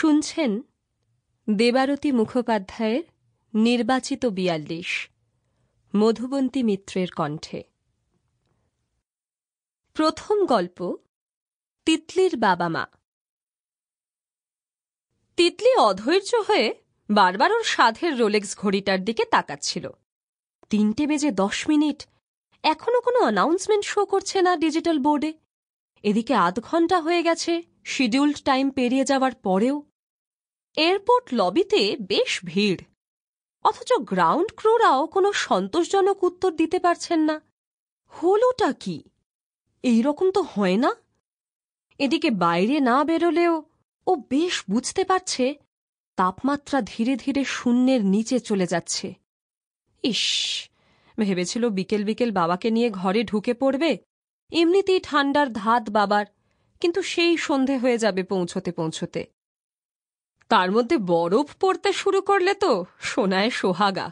শুনছেন দেবারতী মুখোপাধ্যায়ের নির্বাচিত ৪২ মধুবন্তী মিত্রের কণ্ঠে। প্রথম গল্প তিতলির বাবা মা। তিতলি অধৈর্য হয়ে বারবার ওর সাধের রোলেক্স ঘড়িটার দিকে তাকাচ্ছিল। ৩:১০ এখনো কোনো অ্যানাউন্সমেন্ট শো করছে না ডিজিটাল বোর্ডে। এদিকে আধ ঘন্টা হয়ে গেছে শিডিউলড টাইম পেরিয়ে যাওয়ার পরেও। এয়ারপোর্ট লবিতে বেশ ভিড়, অথচ গ্রাউন্ড ক্রুরাও কোনো সন্তোষজনক উত্তর দিতে পারছেন না। হলোটা কি? এইরকম তো হয় না। এদিকে বাইরে না বেরোলেও ও বেশ বুঝতে পারছে তাপমাত্রা ধীরে ধীরে শূন্যের নিচে চলে যাচ্ছে। ইস, ভেবেছিল বিকেল বিকেল বাবাকে নিয়ে ঘরে ঢুকে পড়বে, এমনিতেই ঠান্ডার ধাত বাবার, কিন্তু সেই সন্ধে হয়ে যাবে পৌঁছতে পৌঁছতে। তার মধ্যে বরফ পড়তে শুরু করলে তো সোনায় সোহাগা।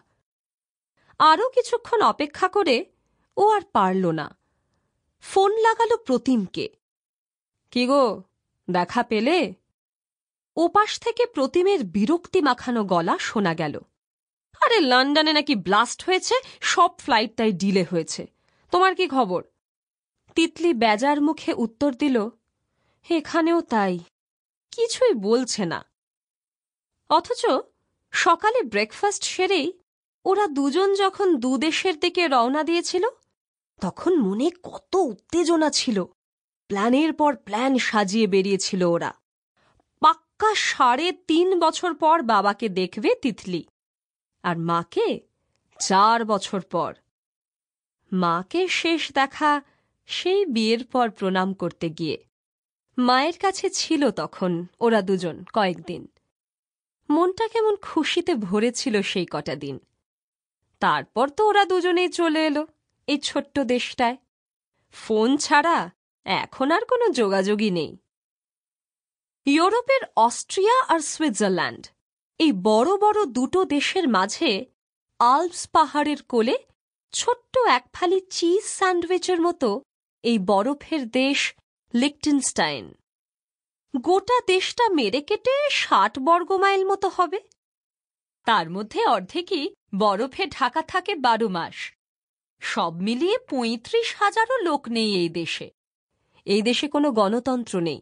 আরও কিছুক্ষণ অপেক্ষা করে ও আর পারল না। ফোন লাগালো প্রতিমকে। কি গো, দেখা পেলে? ওপাশ থেকে প্রতিমের বিরক্তি মাখানো গলা শোনা গেল। আরে লন্ডনে নাকি ব্লাস্ট হয়েছে, সব ফ্লাইট তাই ডিলে হয়েছে। তোমার কি খবর? তিতলি বেজার মুখে উত্তর দিল, এখানেও তাই, কিছুই বলছে না। অথচ সকালে ব্রেকফাস্ট সেরেই ওরা দুজন যখন দুদেশের দিকে রওনা দিয়েছিল, তখন মনে কত উত্তেজনা ছিল। প্ল্যানের পর প্ল্যান সাজিয়ে বেরিয়েছিল ওরা। পাক্কা ৩.৫ বছর পর বাবাকে দেখবে তিতলি, আর মাকে ৪ বছর পর। মাকে শেষ দেখা সেই বিয়ের পর প্রণাম করতে গিয়ে। মায়ের কাছে ছিল তখন ওরা দুজন কয়েকদিন। মনটা কেমন খুশিতে ভরেছিল সেই কটা দিন। তারপর তো ওরা দুজনেই চলে এলো এই ছোট্ট দেশটায়। ফোন ছাড়া এখন আর কোনো যোগাযোগই নেই। ইউরোপের অস্ট্রিয়া আর সুইজারল্যান্ড, এই বড় বড় দুটো দেশের মাঝে আল্পস পাহাড়ের কোলে ছোট্ট এক ফালি চিজ স্যান্ডউইচের মতো এই বরফের দেশ লিখটেনস্টাইন। গোটা দেশটা মেরে কেটে ৬০ বর্গমাইল মতো হবে। তার মধ্যে অর্ধেকই বরফে ঢাকা থাকে ১২ মাস। সব মিলিয়ে ৩৫,০০০ও লোক নেই এই দেশে। এই দেশে কোনো গণতন্ত্র নেই।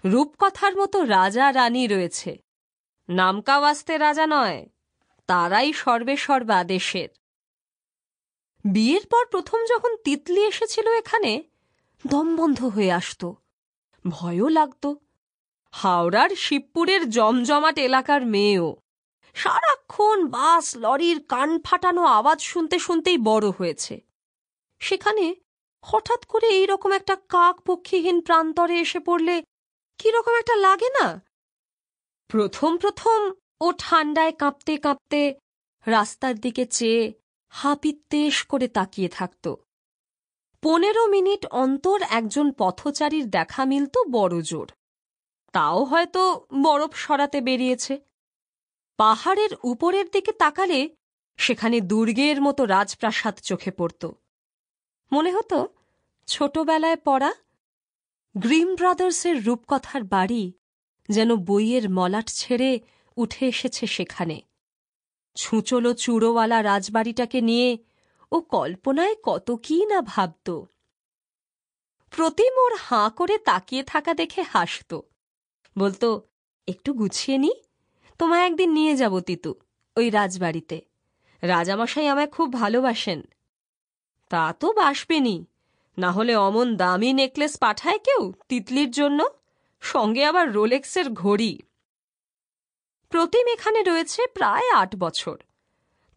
রূপকথার মতো রাজা রানী রয়েছে, নামকাওয়াস্তে রাজা নয়, তারাই সর্বেসর্বা দেশের। বিয়ের পর প্রথম যখন তিতলি এসেছিল এখানে, দমবন্ধ হয়ে আসত, ভয়ও লাগত। হাওড়ার শিবপুরের জমজমাট এলাকার মেয়েও সারাক্ষণ বাস লরির কান ফাটানো আওয়াজ শুনতে শুনতেই বড় হয়েছে। সেখানে হঠাৎ করে এইরকম একটা কাক পক্ষীহীন প্রান্তরে এসে পড়লে কিরকম একটা লাগে না? প্রথম প্রথম ও ঠান্ডায় কাঁপতে কাঁপতে রাস্তার দিকে চেয়ে হাপিত্তেশ করে তাকিয়ে থাকত। ১৫ মিনিট অন্তর একজন পথচারীর দেখা মিলত বড় জোর, তাও হয়তো বরফ সরাতে বেরিয়েছে। পাহাড়ের উপরের দিকে তাকালে সেখানে দুর্গের মতো রাজপ্রাসাদ চোখে পড়ত। মনে হতো ছোটবেলায় পড়া গ্রিম ব্রাদার্সের রূপকথার বাড়ি যেন বইয়ের মলাট ছেড়ে উঠে এসেছে সেখানে। ছুঁচলো চূড়োওয়ালা রাজবাড়িটাকে নিয়ে ও কল্পনায় কত কি না ভাবত। প্রতিম ওর হাঁ করে তাকিয়ে থাকা দেখে হাসত, বলতো, একটু গুছিয়ে নি, তোমায় একদিন নিয়ে যাব তিতু ওই রাজবাড়িতে। রাজামশাই আমায় খুব ভালোবাসেন। তা তো বাসবেনি, না হলে অমন দামি নেকলেস পাঠায় কেউ তিতলির জন্য, সঙ্গে আবার রোলেক্সের ঘড়ি। প্রতিম এখানে রয়েছে প্রায় ৮ বছর।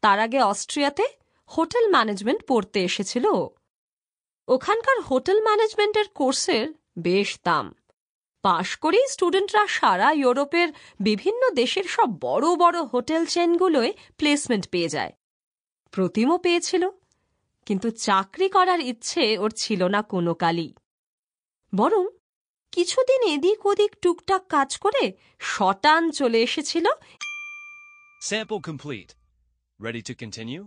তার আগে অস্ট্রিয়াতে হোটেল ম্যানেজমেন্ট পড়তে এসেছিল। ওখানকার হোটেল ম্যানেজমেন্টের কোর্সের বেশ দাম। পাশ করেই স্টুডেন্টরা সারা ইউরোপের বিভিন্ন দেশের সব বড় বড় হোটেল চেনগুলোয় প্লেসমেন্ট পেয়ে যায়। প্রতিমও পেয়েছিল, কিন্তু চাকরি করার ইচ্ছে ওর ছিল না কোনো কালই। বরং কিছুদিন এদিক ওদিক টুকটাক কাজ করে শটান চলে এসেছিল। Sample complete. Ready to continue?